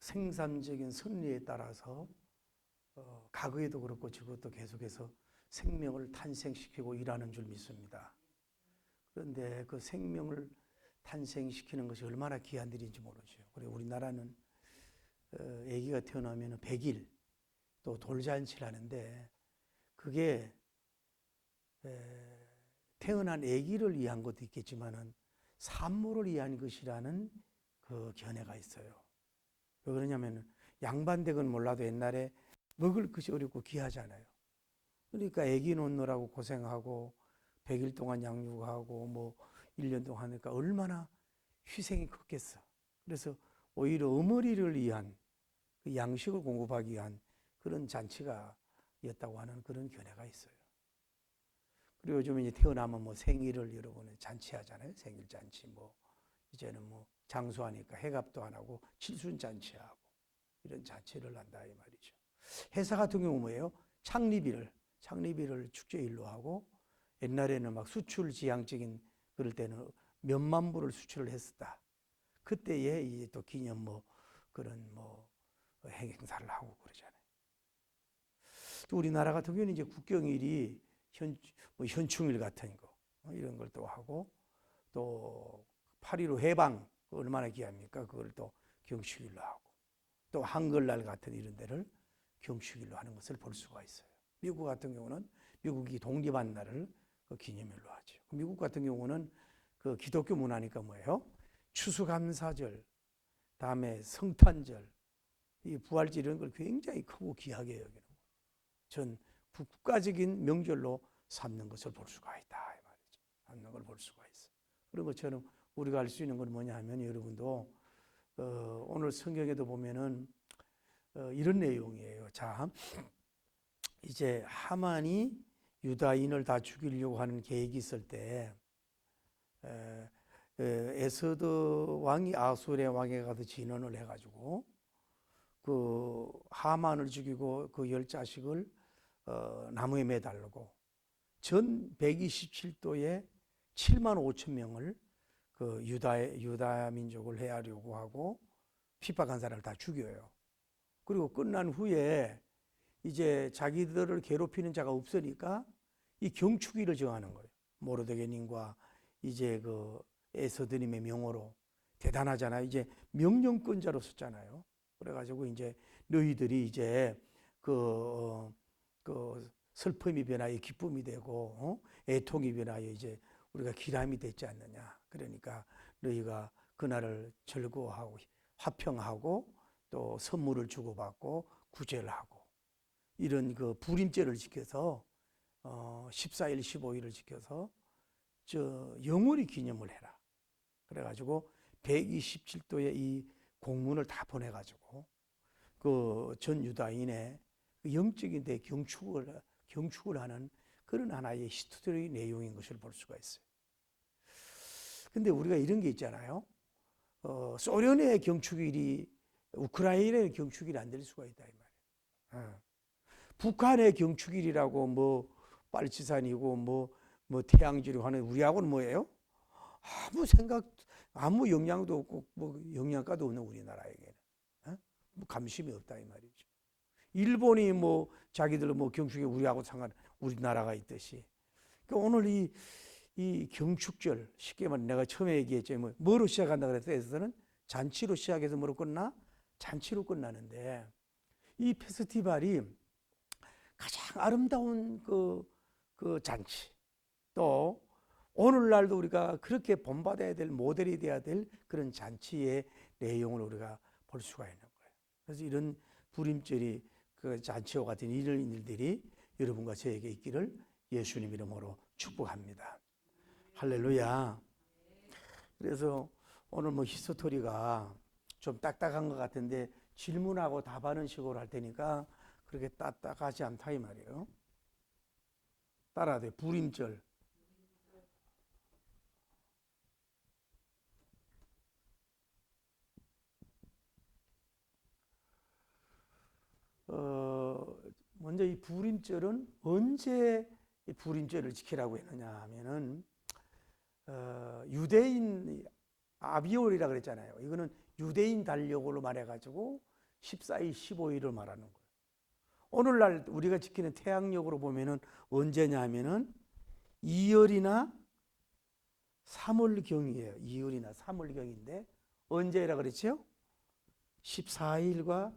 생산적인 선리에 따라서 과거에도 그렇고 지금도 계속해서 생명을 탄생시키고 일하는 줄 믿습니다. 그런데 그 생명을 탄생시키는 것이 얼마나 귀한 일인지 모르죠. 그리고 우리나라는 아기가 태어나면 100일 또 돌잔치를 하는데 그게 태어난 아기를 위한 것도 있겠지만은 산모를 위한 것이라는 그 견해가 있어요. 왜 그러냐면 양반댁은 몰라도 옛날에 먹을 것이 어렵고 귀하잖아요. 그러니까 아기 놓느라고 고생하고 100일 동안 양육하고 뭐 1년 동안 하니까 얼마나 희생이 컸겠어. 그래서 오히려 어머니를 위한 그 양식을 공급하기 위한 그런 잔치가 였다고 하는 그런 견해가 있어요. 그리고 요즘 이제 태어나면 뭐 생일을 여러분 잔치하잖아요. 생일 잔치 뭐 이제는 뭐 장수하니까 해갑도 안 하고 칠순 잔치하고 이런 잔치를 한다 이 말이죠. 회사 같은 경우 뭐예요? 창립일을 축제일로 하고 옛날에는 막 수출 지향적인 그럴 때는 몇만 부를 수출을 했었다. 그때에 이제 또 기념 뭐 그런 뭐 행사를 하고 그러잖아요. 또 우리나라 같은 경우는 이제 국경일이 현충일 같은 거 이런 걸 또 하고 또 8.15 해방 얼마나 귀합니까? 그걸 또 경축일로 하고 또 한글날 같은 이런 데를 경축일로 하는 것을 볼 수가 있어요. 미국 같은 경우는 미국이 독립한 날을 그 기념일로 하죠. 미국 같은 경우는 그 기독교 문화니까 뭐예요? 추수감사절, 다음에 성탄절, 이 부활절 이런 걸 굉장히 크고 귀하게 여기는 거예요. 전 국가적인 명절로 삼는 것을 볼 수가 있다 이 말이죠. 삼는 걸 볼 수가 있어. 그런 것처럼 우리가 알 수 있는 건 뭐냐 하면 여러분도 오늘 성경에도 보면은 이런 내용이에요. 자, 이제 하만이 유다인을 다 죽이려고 하는 계획이 있을 때 에스더 왕이 아수르의 왕에 가서 진언을 해가지고 그 하만을 죽이고 그 10자식을 나무에 매달고 전 127도에 7만 5천 명을 그 유다 민족을 해하려고 하고 핍박한 사람을 다 죽여요. 그리고 끝난 후에 이제 자기들을 괴롭히는 자가 없으니까 이 경축일을 정하는 거예요. 모르드게님과 이제 그 에스더님의 명호로 대단하잖아요. 이제 명령권자로 썼잖아요. 그래가지고 이제 너희들이 이제 그 슬픔이 변하여 기쁨이 되고 애통이 변하여 이제 우리가 기람이 됐지 않느냐. 그러니까 너희가 그날을 즐거워하고 화평하고 또 선물을 주고받고 구제를 하고 이런 그 불임죄를 지켜서 14일 15일을 지켜서 영원히 기념을 해라. 그래가지고 127도의 이 공문을 다 보내가지고 그 전 유다인의 영적인 데 경축을 하는 그런 하나의 히스토리 내용인 것을 볼 수가 있어요. 근데 우리가 이런 게 있잖아요. 소련의 경축일이 우크라이나의 경축일이 안 될 수가 있다 이 말이에요. 북한의 경축일이라고 뭐 빨치산이고 뭐 태양절이 하는 우리하고는 뭐예요? 아무 영향도 없고 뭐 영양가도 없는 우리나라에게는 뭐 감심이 없다 이 말이죠. 일본이 뭐 자기들 뭐 경축이 우리하고 우리나라가 있듯이. 그러니까 오늘 이 경축절 쉽게 말해 내가 처음에 얘기했죠. 뭐로 시작한다 그랬어요? 에서는 잔치로 시작해서 뭐로 끝나? 잔치로 끝나는데 이 페스티벌이 가장 아름다운 그 잔치 또 오늘날도 우리가 그렇게 본받아야 될 모델이 돼야 될 그런 잔치의 내용을 우리가 볼 수가 있는 거예요. 그래서 이런 불임절이 그 잔치와 같은 이런 일들이 여러분과 저에게 있기를 예수님 이름으로 축복합니다. 할렐루야. 그래서 오늘 뭐 히스토리가 좀 딱딱한 것 같은데 질문하고 답하는 식으로 할 테니까 그렇게 딱딱하지 않다 이 말이에요. 따라야 돼. 불임절. 먼저 이 불임절은 언제 이 불임절을 지키라고 했느냐 하면은 유대인 아비올이라 그랬잖아요. 이거는 유대인 달력으로 말해가지고 14일, 15일을 말하는 거예요. 오늘날 우리가 지키는 태양력으로 보면은 언제냐 하면은 2월이나 3월경이에요. 2월이나 3월경인데 언제라 그랬죠? 14일과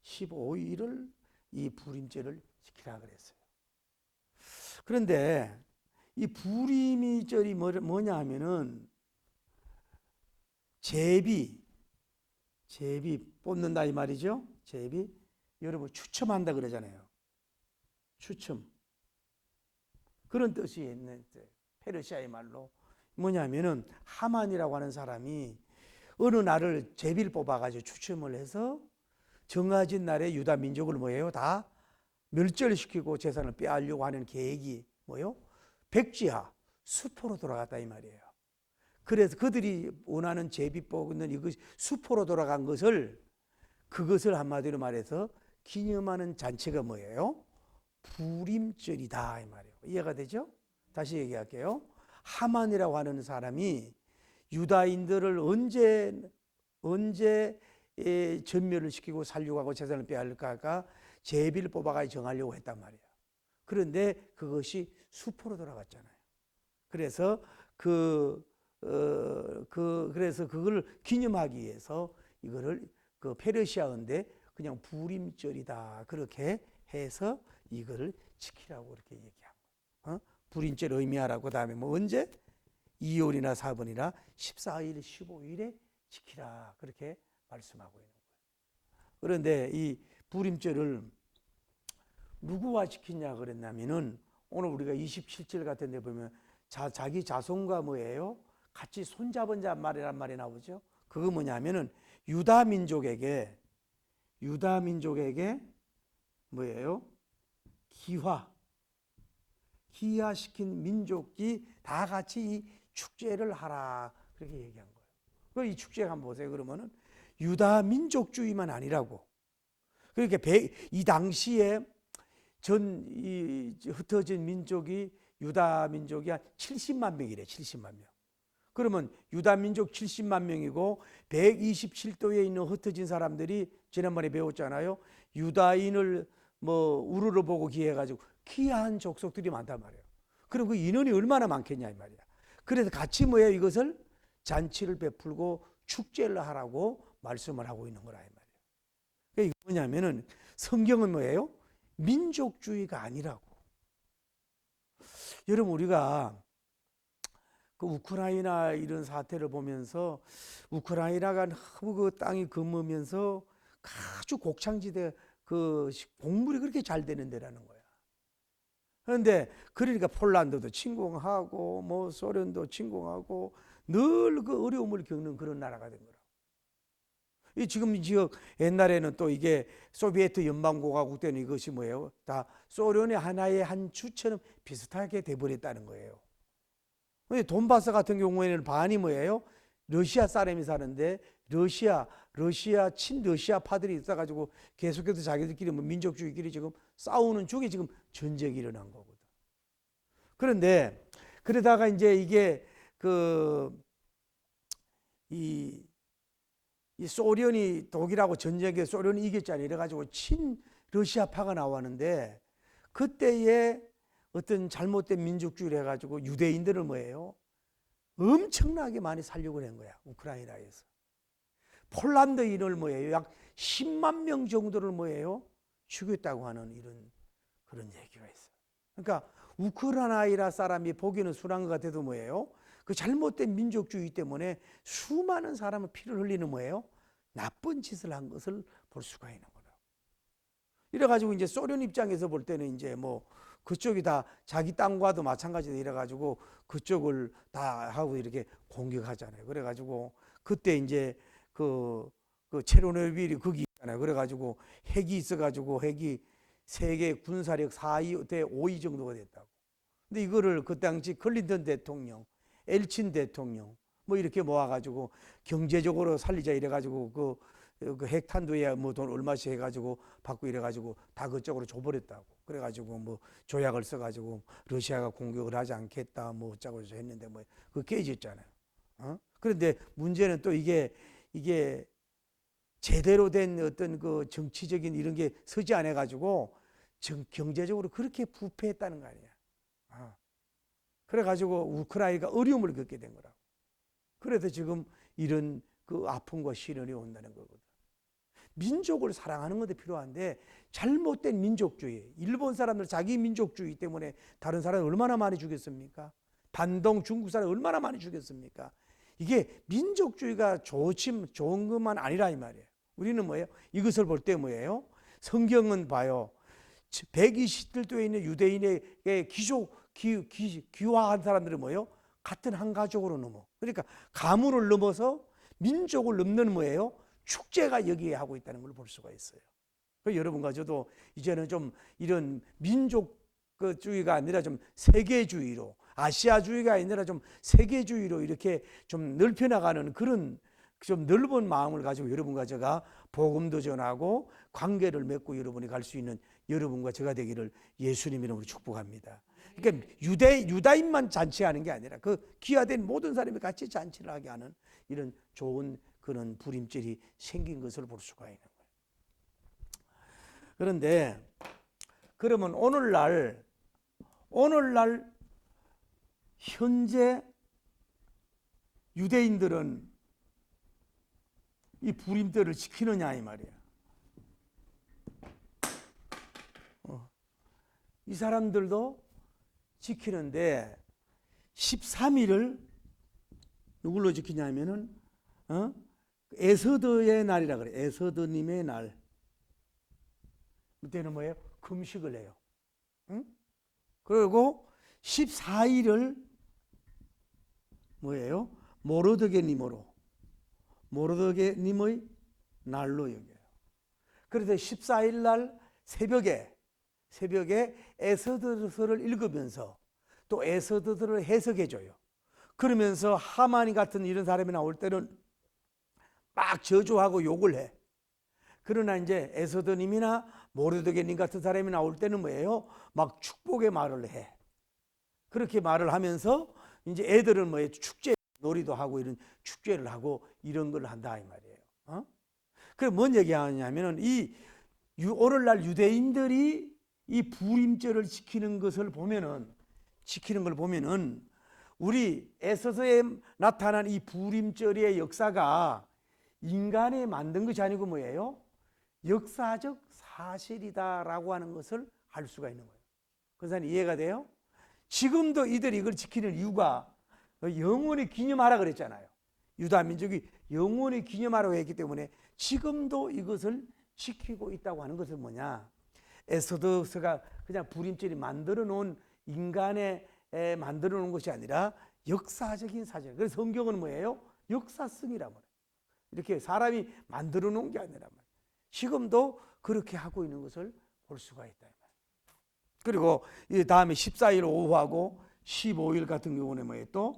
15일을 이 불임절을 지키라 그랬어요. 그런데 이 불임절이 뭐냐 하면은 제비 뽑는다 이 말이죠. 제비 여러분 추첨한다 그러잖아요. 추첨 그런 뜻이 있는 페르시아의 말로 뭐냐면은 하만이라고 하는 사람이 어느 날을 제비를 뽑아가지고 추첨을 해서 정해진 날에 유다 민족을 뭐예요? 다 멸절시키고 재산을 빼앗으려고 하는 계획이 뭐요? 백지하 수포로 돌아갔다 이 말이에요. 그래서 그들이 원하는 제비 뽑는 이것이 수포로 돌아간 것을 그것을 한마디로 말해서 기념하는 잔치가 뭐예요? 불임절이다 이 말이에요. 이해가 되죠? 다시 얘기할게요. 하만이라고 하는 사람이 유다인들을 언제 전멸을 시키고 살려고 하고 재산을 빼앗을까 제비를 뽑아가 정하려고 했단 말이에요. 그런데 그것이 수포로 돌아갔잖아요. 그래서 그래서 그걸 기념하기 위해서 이거를 그 페르시아어인데 그냥 불임절이다 그렇게 해서 이거를 지키라고 그렇게 얘기한 거예요. 불임절 의미하라고 그다음에 뭐 언제 2월이나 4번이나 14일, 15일에 지키라 그렇게 말씀하고 있는 거예요. 그런데 이 불임절을 누구와 지키냐 그랬냐면은 오늘 우리가 27절 같은 데 보면 자기 자손과 뭐예요? 같이 손잡은 자 말이란 말이 나오죠. 그거 뭐냐면은 유다 민족에게 뭐예요? 기화시킨 민족이 다 같이 이 축제를 하라 그렇게 얘기한 거예요. 이 축제 한번 보세요. 그러면은 유다 민족주의만 아니라고. 그러니까 이 당시에 흩어진 민족이 유다 민족이 한 70만 명이래. 70만 명. 그러면 유다 민족 70만 명이고 127도에 있는 흩어진 사람들이 지난번에 배웠잖아요. 유다인을 뭐 우르르 보고 기해가지고 귀한 족속들이 많단 말이에요. 그럼 그 인원이 얼마나 많겠냐 이 말이야. 그래서 같이 뭐예요? 이것을 잔치를 베풀고 축제를 하라고 말씀을 하고 있는 거라 이 말이에요. 그러니까 이게 뭐냐면은 성경은 뭐예요? 민족주의가 아니라고. 여러분 우리가 그 우크라이나 이런 사태를 보면서 우크라이나가 너무 그 땅이 금으면서 아주 곡창지대 그 곡물이 그렇게 잘 되는 데라는 거야. 그런데 그러니까 폴란드도 침공하고 뭐 소련도 침공하고 늘 그 어려움을 겪는 그런 나라가 된 거라고. 이 지금 지역 옛날에는 또 이게 소비에트 연방공화국 때는 이것이 뭐예요? 다 소련의 하나의 한 주처럼 비슷하게 돼버렸다는 거예요. 근데 돈바스 같은 경우에는 반이 뭐예요? 러시아 사람이 사는데 러시아 친러시아파들이 있어가지고 계속해서 자기들끼리 뭐 민족주의끼리 지금 싸우는 쪽에 지금 전쟁이 일어난 거거든. 그런데 그러다가 이제 이게 이 소련이 독일하고 전쟁에 소련이 이겼잖아요. 이래가지고 친러시아파가 나왔는데 그때에 어떤 잘못된 민족주의를 해가지고 유대인들을 뭐예요? 엄청나게 많이 살려고 한 거야. 우크라이나에서. 폴란드인을 뭐예요? 약 10만 명 정도를 뭐예요? 죽였다고 하는 이런 그런 얘기가 있어요. 그러니까 우크라이나 사람이 보기에는 순한 것 같아도 뭐예요? 그 잘못된 민족주의 때문에 수많은 사람의 피를 흘리는 뭐예요? 나쁜 짓을 한 것을 볼 수가 있는 거예요. 이래가지고 이제 소련 입장에서 볼 때는 이제 뭐 그쪽이 다 자기 땅과도 마찬가지로 이래가지고 그쪽을 다 하고 이렇게 공격하잖아요. 그래가지고 그때 이제 그 체르노빌이 거기 있잖아요. 그래가지고 핵이 있어가지고 핵이 세계 군사력 4위 대 5위 정도가 됐다고. 근데 이거를 그 당시 클린턴 대통령, 엘친 대통령 뭐 이렇게 모아가지고 경제적으로 살리자 이래가지고 그 핵탄두에 뭐 돈 얼마씩 해가지고 받고 이래가지고 다 그쪽으로 줘버렸다고. 그래가지고 뭐 조약을 써가지고 러시아가 공격을 하지 않겠다 뭐 어쩌고 했는데 뭐 그거 깨졌잖아요. 그런데 문제는 또 이게 제대로 된 어떤 그 정치적인 이런 게 서지 않아 가지고 경제적으로 그렇게 부패했다는 거 아니야. 그래 가지고 우크라이나가 어려움을 겪게 된 거라고. 그래서 지금 이런 그 아픔과 시련이 온다는 거거든. 민족을 사랑하는 것도 필요한데 잘못된 민족주의, 일본 사람들 자기 민족주의 때문에 다른 사람을 얼마나 많이 죽였습니까? 단동 중국 사람 얼마나 많이 죽였습니까? 이게 민족주의가 좋은 것만 아니라 이 말이에요. 우리는 뭐예요? 이것을 볼 때 뭐예요? 성경은 봐요. 120들도에 있는 유대인의 귀화한 사람들은 뭐예요? 같은 한 가족으로 넘어. 그러니까 가문을 넘어서 민족을 넘는 뭐예요? 축제가 여기에 하고 있다는 걸 볼 수가 있어요. 여러분과 저도 이제는 좀 이런 민족주의가 아니라 좀 세계주의로, 아시아주의가 아니라 좀 세계주의로 이렇게 좀 넓혀나가는 그런 좀 넓은 마음을 가지고 여러분과 제가 복음도 전하고 관계를 맺고 여러분이 갈 수 있는 여러분과 제가 되기를 예수님 이름으로 축복합니다. 그러니까 유다인만 잔치하는 게 아니라 그 귀화된 모든 사람이 같이 잔치를 하게 하는 이런 좋은 그런 불임절이 생긴 것을 볼 수가 있는 거예요. 그런데 그러면 오늘날 현재 유대인들은 이 불임절을 지키느냐 이 말이야. 이 사람들도 지키는데 13일을 누굴로 지키냐면은 에서드의 날이라 그래. 에서드님의 날. 그때는 뭐예요? 금식을 해요. 응? 그리고 14일을 뭐예요? 모르드게님의 날로 여겨요. 그래서 14일 날 새벽에 에서드서를 읽으면서 또 에서드서를 해석해 줘요. 그러면서 하만이 같은 이런 사람이 나올 때는 막 저주하고 욕을 해. 그러나 이제 에서드님이나 모르드게님 같은 사람이 나올 때는 뭐예요? 막 축복의 말을 해. 그렇게 말을 하면서 이제 애들은 뭐예요? 축제 놀이도 하고 이런 축제를 하고 이런 걸 한다 이 말이에요. 그래 뭔 얘기하냐면은 이 오늘날 유대인들이 이 불임절을 지키는 걸 보면은 우리 에서서에 나타난 이 불임절의 역사가 인간이 만든 것이 아니고 뭐예요? 역사적 사실이다라고 하는 것을 알 수가 있는 거예요. 그래서 이해가 돼요? 지금도 이들이 이걸 지키는 이유가 영원히 기념하라 그랬잖아요. 유다 민족이 영원히 기념하라고 했기 때문에 지금도 이것을 지키고 있다고 하는 것은 뭐냐? 에스더서가 그냥 불임절이 만들어 놓은 인간의 만들어 놓은 것이 아니라 역사적인 사실. 그래서 성경은 뭐예요? 역사성이란 말이에요. 이렇게 사람이 만들어 놓은 게 아니란 말이에요. 지금도 그렇게 하고 있는 것을 볼 수가 있다. 그리고 이 다음에 14일 오후하고 15일 같은 경우는 뭐예요? 또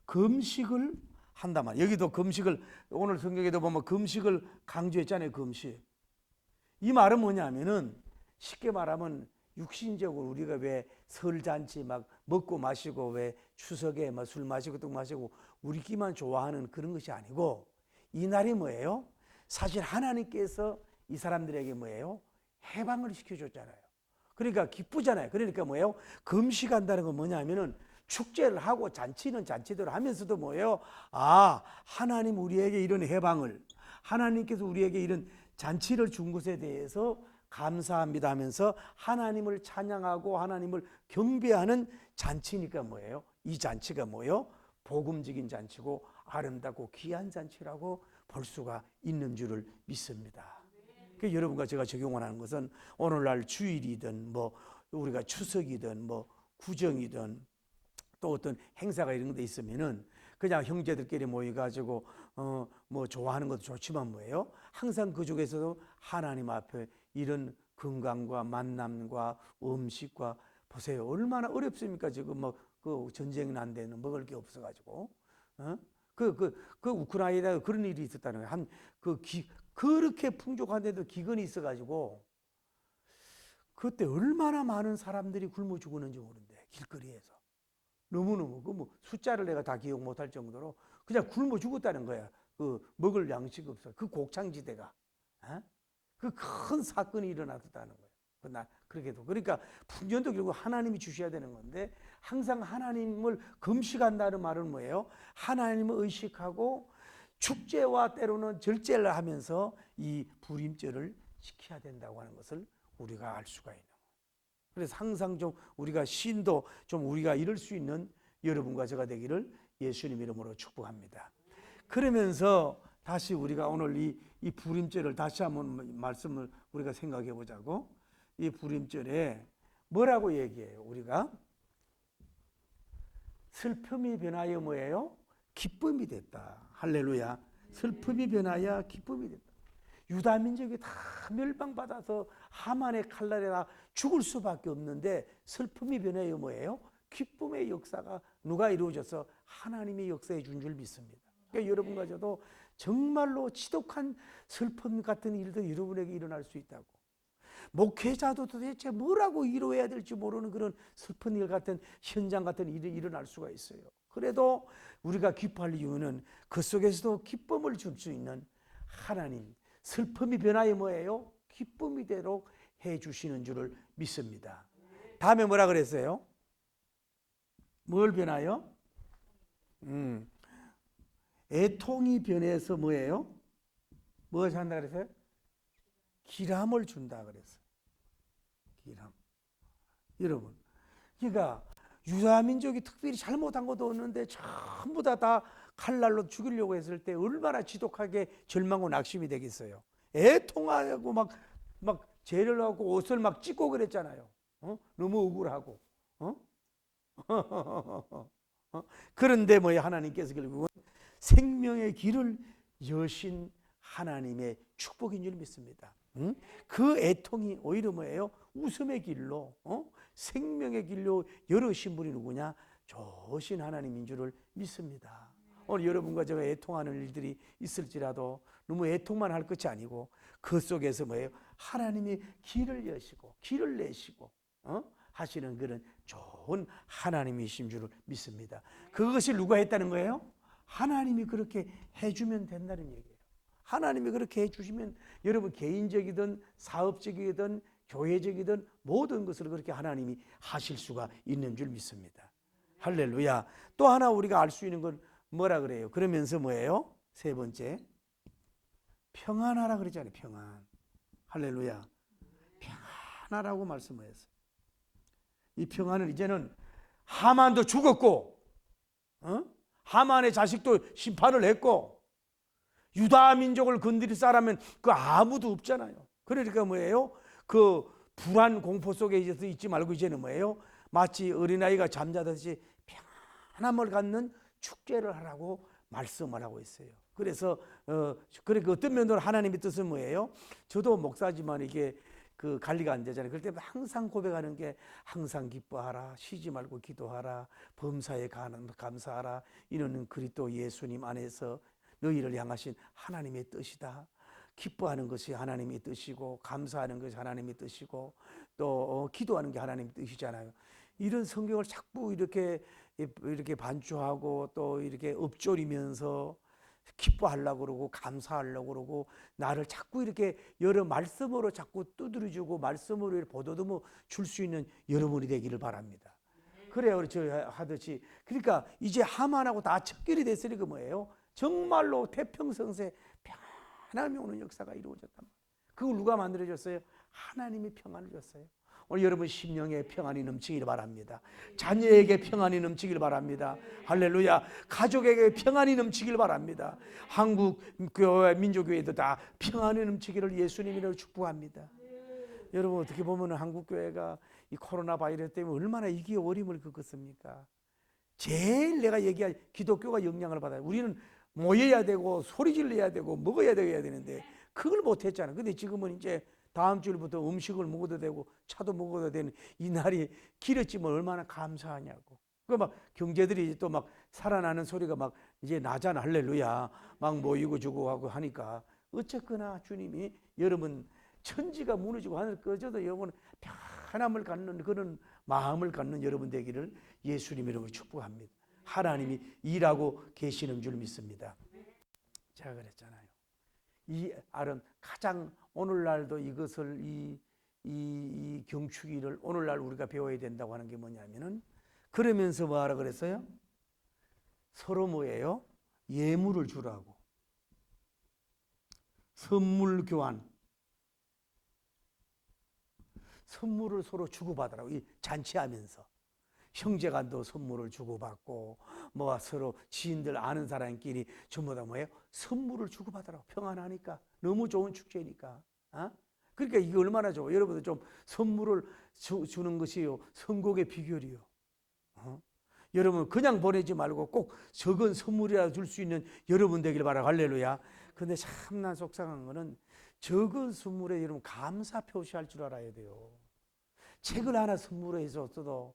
금식을 한단 말이에요. 여기도 금식을 오늘 성경에도 보면 금식을 강조했잖아요. 금식. 이 말은 뭐냐면은 쉽게 말하면 육신적으로 우리가 왜 설잔치 막 먹고 마시고 왜 추석에 막 술 마시고 떡 마시고 우리끼만 좋아하는 그런 것이 아니고 이 날이 뭐예요? 사실 하나님께서 이 사람들에게 뭐예요? 해방을 시켜줬잖아요. 그러니까 기쁘잖아요. 그러니까 뭐예요? 금식한다는 건 뭐냐면은 축제를 하고 잔치는 잔치대로 하면서도 뭐예요? 아, 하나님 우리에게 이런 해방을, 하나님께서 우리에게 이런 잔치를 준 것에 대해서 감사합니다 하면서 하나님을 찬양하고 하나님을 경배하는 잔치니까 뭐예요? 이 잔치가 뭐예요? 복음적인 잔치고 아름답고 귀한 잔치라고 볼 수가 있는 줄을 믿습니다. 그 여러분과 제가 적용하는 것은 오늘날 주일이든 뭐 우리가 추석이든 뭐 구정이든 또 어떤 행사가 이런 데 있으면은 그냥 형제들끼리 모여가지고 뭐 좋아하는 것도 좋지만 뭐예요? 항상 그 중에서도 하나님 앞에 이런 건강과 만남과 음식과 보세요. 얼마나 어렵습니까? 지금 뭐 그 전쟁 난 데는 먹을 게 없어가지고 그 우크라이나에 그런 일이 있었다는 거예요. 그렇게 풍족한데도 기근이 있어가지고 그때 얼마나 많은 사람들이 굶어 죽었는지 모르는데 길거리에서 너무너무 뭐 숫자를 내가 다 기억 못할 정도로 그냥 굶어 죽었다는 거야. 그 먹을 양식이 없어. 그 곡창지대가 그 큰 사건이 일어났다는 거예요. 그렇게도. 그러니까 풍년도 결국 하나님이 주셔야 되는 건데 항상 하나님을 금식한다는 말은 뭐예요? 하나님을 의식하고 축제와 때로는 절제를 하면서 이 불임절을 지켜야 된다고 하는 것을 우리가 알 수가 있는 거예요. 그래서 항상 좀 우리가 신도 좀 우리가 이룰 수 있는 여러분과 제가 되기를 예수님 이름으로 축복합니다. 그러면서 다시 우리가 오늘 이 불임절을 다시 한번 말씀을 우리가 생각해 보자고. 이 불임절에 뭐라고 얘기해요? 우리가 슬픔이 변하여 뭐예요? 기쁨이 됐다. 할렐루야. 슬픔이 변하여 기쁨이 됐다. 유다 민족이 다 멸망받아서 하만의 칼날에 다 죽을 수밖에 없는데 슬픔이 변하여 뭐예요? 기쁨의 역사가 누가 이루어져서 하나님이 역사해 준 줄 믿습니다. 그러니까 여러분과 저도 정말로 지독한 슬픔 같은 일도 여러분에게 일어날 수 있다고. 목회자도 도대체 뭐라고 이루어야 될지 모르는 그런 슬픈 일 같은 현장 같은 일이 일어날 수가 있어요. 그래도 우리가 기뻐할 이유는 그 속에서도 기쁨을 줄 수 있는 하나님, 슬픔이 변하여 뭐예요? 기쁨이 되도록 해주시는 줄을 믿습니다. 다음에 뭐라 그랬어요? 뭘 변하여? 애통이 변해서 뭐예요? 무엇을 한다 그랬어요? 기람을 준다 그랬어요. 기람. 여러분, 그러니까 유다 민족이 특별히 잘못한 것도 없는데 전부 다 칼날로 죽이려고 했을 때 얼마나 지독하게 절망하고 낙심이 되겠어요. 애통하고 막 죄를 하고 옷을 막 찢고 그랬잖아요. 너무 억울하고. 그런데 뭐야, 하나님께서 결국은 생명의 길을 여신 하나님의 축복인 줄 믿습니다. 그 애통이 오히려 뭐예요? 웃음의 길로, 생명의 길로 열으신 분이 누구냐? 좋으신 하나님인 줄을 믿습니다. 오늘 여러분과 제가 애통하는 일들이 있을지라도 너무 애통만 할 것이 아니고 그 속에서 뭐예요? 하나님이 길을 여시고 길을 내시고 하시는 그런 좋은 하나님이신 줄을 믿습니다. 그것이 누가 했다는 거예요? 하나님이 그렇게 해주면 된다는 얘기예요. 하나님이 그렇게 해주시면 여러분 개인적이든 사업적이든 교회적이든 모든 것을 그렇게 하나님이 하실 수가 있는 줄 믿습니다. 할렐루야. 또 하나 우리가 알 수 있는 건 뭐라 그래요? 그러면서 뭐예요? 세 번째, 평안하라 그러잖아요. 평안. 할렐루야. 평안하라고 말씀하셨어요. 이 평안은 이제는 하만도 죽었고, 하만의 자식도 심판을 했고, 유다 민족을 건드릴 사람은 그 아무도 없잖아요. 그러니까 뭐예요? 그 불안 공포 속에 있지 말고 이제는 뭐예요? 마치 어린아이가 잠자듯이 평안함을 갖는 축제를 하라고 말씀을 하고 있어요. 그래서 그러니까 어떤 면으로 하나님의 뜻은 뭐예요? 저도 목사지만 이게 그 관리가 안 되잖아요. 그럴 때 항상 고백하는 게 항상 기뻐하라, 쉬지 말고 기도하라, 범사에 감사하라. 이는 그리스도 예수님 안에서 너희를 향하신 하나님의 뜻이다. 기뻐하는 것이 하나님의 뜻이고 감사하는 것이 하나님의 뜻이고 또 기도하는 게 하나님의 뜻이잖아요. 이런 성경을 자꾸 이렇게 반주하고 또 이렇게 읊조리면서 기뻐하려고 그러고 감사하려고 그러고 나를 자꾸 이렇게 여러 말씀으로 자꾸 두드려주고 말씀으로 보도듬어 줄 수 있는 여러분이 되기를 바랍니다. 그래요. 저 하듯이. 그러니까 이제 하만하고 다 척결이 됐으니까 뭐예요? 정말로 태평성세 평안함이 오는 역사가 이루어졌단 말이에요. 그걸 누가 만들어줬어요? 하나님이 평안을 줬어요. 오늘 여러분 심령에 평안이 넘치길 바랍니다. 자녀에게 평안이 넘치길 바랍니다. 할렐루야. 가족에게 평안이 넘치길 바랍니다. 한국 교회 민족교회도 다 평안이 넘치기를 예수님이라고 축복합니다. 여러분 어떻게 보면 한국 교회가 이 코로나 바이러스 때문에 얼마나 이기에 어림을 겪었습니까? 제일 내가 얘기할 기독교가 영향을 받아요. 우리는 모여야 되고 소리 질러야 되고 먹어야 되는데 그걸 못했잖아요. 근데 지금은 이제 다음 주부터 음식을 먹어도 되고 차도 먹어도 되는 이 날이 길었지만 얼마나 감사하냐고. 그 막 경제들이 또 막 살아나는 소리가 막 이제 나잖아. 할렐루야. 막 모이고 주고 하고 하니까 어쨌거나 주님이 여러분 천지가 무너지고 하늘 꺼져도 여러분 편함을 갖는 그런 마음을 갖는 여러분 되기를 예수님 이름으로 축복합니다. 하나님이 일하고 계시는 줄 믿습니다. 제가 그랬잖아요. 이 알은 가장 오늘날도 이것을 이 경축일을 오늘날 우리가 배워야 된다고 하는 게 뭐냐면은 그러면서 뭐하라 그랬어요? 서로 뭐예요? 예물을 주라고. 선물 교환. 선물을 서로 주고받으라고. 이 잔치하면서 형제간도 선물을 주고받고 뭐 서로 지인들 아는 사람끼리 전부 다 뭐예요? 선물을 주고받으라고. 평안하니까 너무 좋은 축제니까. 그러니까 이게 얼마나 좋아. 여러분들 좀 선물을 주는 것이요 선곡의 비결이요. 여러분 그냥 보내지 말고 꼭 적은 선물이라도 줄 수 있는 여러분 되길 바라고. 할렐루야. 근데 참나 속상한 거는 적은 선물에 여러분 감사 표시할 줄 알아야 돼요. 책을 하나 선물해 줬어도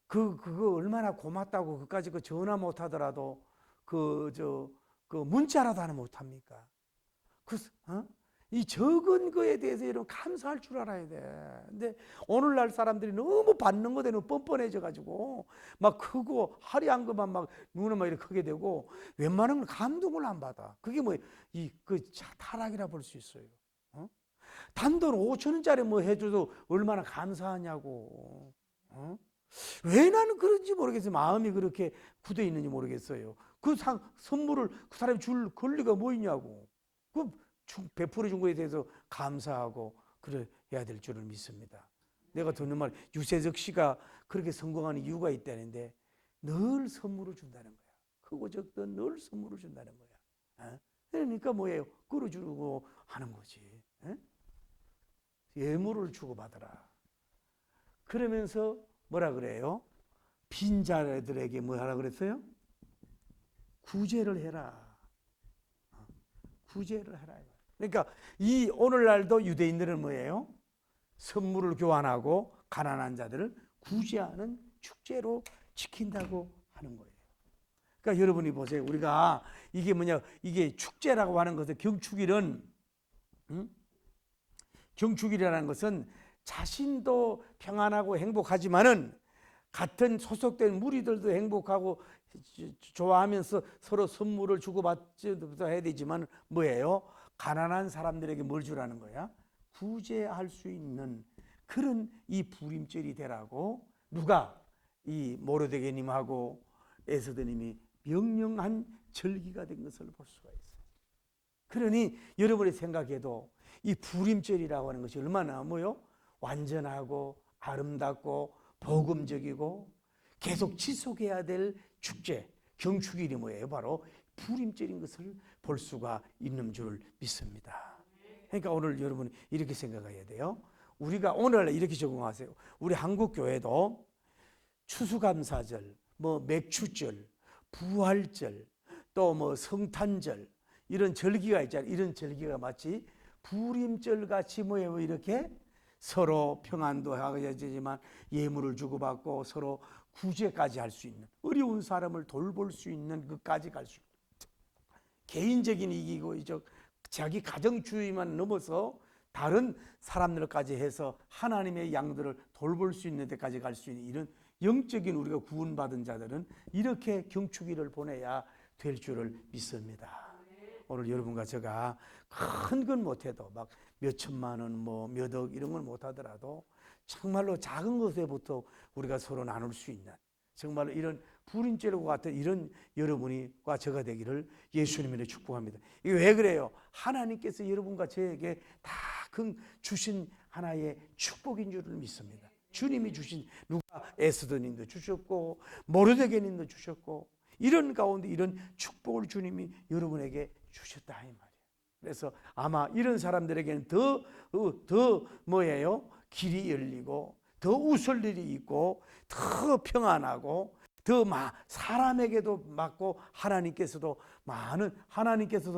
그거 얼마나 고맙다고 그까지 그 전화 못 하더라도 그 문자라도 하나 못 합니까? 이 적은 거에 대해서 여러분 감사할 줄 알아야 돼. 근데 오늘날 사람들이 너무 받는 거에 너무 뻔뻔해져 가지고 막 크고 화려한 것만 막 눈에 막 이렇게 크게 되고 웬만한 건 감동을 안 받아. 그게 뭐 타락이라 볼 수 있어요. 단돈 5,000원짜리 뭐 해줘도 얼마나 감사하냐고. 왜 나는 그런지 모르겠어요. 마음이 그렇게 굳어 있는지 모르겠어요. 선물을 그 사람이 줄 권리가 뭐 있냐고. 베풀어 준 거에 대해서 감사하고 그래야 될 줄을 믿습니다. 내가 듣는 말, 유재석 씨가 그렇게 성공하는 이유가 있다는데 늘 선물을 준다는 거야. 크고 적든 늘 선물을 준다는 거야. 그러니까 뭐예요? 끌어주고 하는 거지. 예물을 주고받아라. 그러면서 뭐라 그래요? 빈자들에게 뭐 하라 그랬어요? 구제를 해라. 구제를 해라. 그러니까 이 오늘날도 유대인들은 뭐예요? 선물을 교환하고 가난한 자들을 구제하는 축제로 지킨다고 하는 거예요. 그러니까 여러분이 보세요. 우리가 이게 뭐냐? 이게 축제라고 하는 것은 경축일이라는 것은 자신도 평안하고 행복하지만은 같은 소속된 무리들도 행복하고 좋아하면서 서로 선물을 주고받지도 해야 되지만 뭐예요? 가난한 사람들에게 뭘 주라는 거야? 구제할 수 있는 그런 이 부림절이 되라고 누가? 이 모르드게님하고 에스더님이 명령한 절기가 된 것을 볼 수가 있어요. 그러니 여러분이 생각해도 이 부림절이라고 하는 것이 얼마나 뭐요? 완전하고 아름답고 복음적이고 계속 지속해야 될 축제, 경축일이 뭐예요? 바로 부림절인 것을 볼 수가 있는 줄 믿습니다. 그러니까 오늘 여러분 이렇게 생각해야 돼요. 우리가 오늘 이렇게 적응하세요. 우리 한국 교회도 추수감사절, 뭐 맥추절, 부활절, 또 뭐 성탄절 이런 절기가 있잖아요. 이런 절기가 마치 부림절 같이 뭐예요? 이렇게 서로 평안도 하지만 예물을 주고받고 서로 구제까지 할 수 있는, 어려운 사람을 돌볼 수 있는 것까지 갈 수 있는, 개인적인 이기고 자기 가정주의만 넘어서 다른 사람들까지 해서 하나님의 양들을 돌볼 수 있는 데까지 갈 수 있는 이런 영적인 우리가 구원받은 자들은 이렇게 경축일을 보내야 될 줄을 믿습니다. 오늘 여러분과 제가 큰 건 못해도 막 몇천만 원, 뭐 몇 억 이런 건 못하더라도 정말로 작은 것에부터 우리가 서로 나눌 수 있는 정말로 이런 부림절과 같은 이런 여러분과 제가 되기를 예수님으로 축복합니다. 이게 왜 그래요? 하나님께서 여러분과 저에게 다 주신 하나의 축복인 줄을 믿습니다. 주님이 주신, 누가 에스더님도 주셨고 모르드게님도 주셨고 이런 가운데 이런 축복을 주님이 여러분에게 주셨다 이 말이에요. 그래서 아마 이런 사람들에게는 더 뭐예요? 길이 열리고 더 웃을 일이 있고 더 평안하고 더 사람에게도 받고 하나님께서도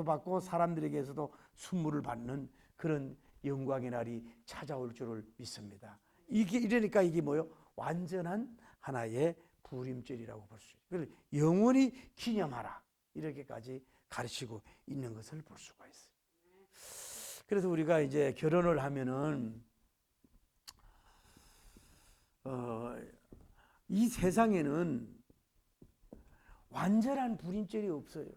받고 사람들에게서도 선물을 받는 그런 영광의 날이 찾아올 줄을 믿습니다. 이러니까 이게 뭐요? 완전한 하나의 부림절이라고 볼 수 있어요. 영원히 기념하라 이렇게까지 가르치고 있는 것을 볼 수가 있어요. 그래서 우리가 이제 결혼을 하면은 이 세상에는 완전한 부림절이 없어요.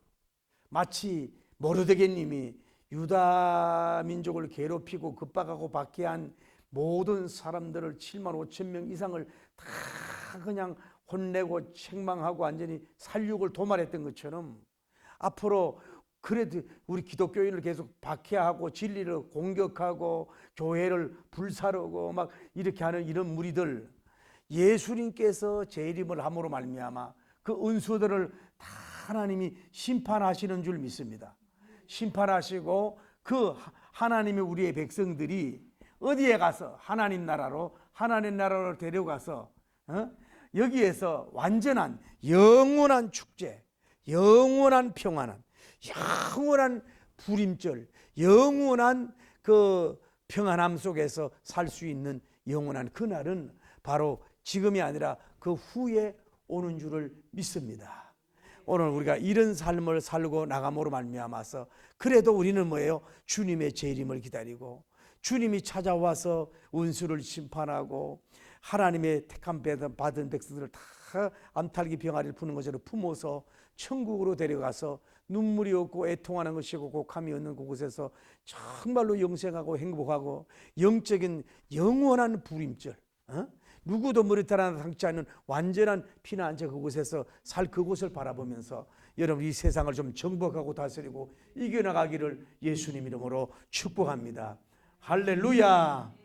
마치 모르드게님이 유다 민족을 괴롭히고 급박하고 박해한 모든 사람들을 7만 5천 명 이상을 다 그냥 혼내고 책망하고 완전히 살육을 도말했던 것처럼 앞으로 그래도 우리 기독교인을 계속 박해하고 진리를 공격하고 교회를 불사르고 막 이렇게 하는 이런 무리들, 예수님께서 재림을 함으로 말미암아 그 은수들을 다 하나님이 심판하시는 줄 믿습니다. 심판하시고 그 하나님의 우리의 백성들이 어디에 가서 하나님 나라로 데려가서 여기에서 완전한 영원한 축제, 영원한 평안한, 영원한 불임절, 영원한 그 평안함 속에서 살 수 있는 영원한 그날은 바로 지금이 아니라 그 후에 오는 줄을 믿습니다. 오늘 우리가 이런 삶을 살고 나감으로 말미암아서 그래도 우리는 뭐예요? 주님의 재림을 기다리고 주님이 찾아와서 원수를 심판하고 하나님의 택함 받은 백성들을 다 암탈기 병아리를 푸는 것처럼 품어서 천국으로 데려가서 눈물이 없고 애통하는 것이고 곡함이 없는 그곳에서 정말로 영생하고 행복하고 영적인 영원한 불임절, 누구도 머리털 상치 않는 완전한 피난처 그곳에서 살 그곳을 바라보면서 여러분 이 세상을 좀 정복하고 다스리고 이겨나가기를 예수님 이름으로 축복합니다. 할렐루야.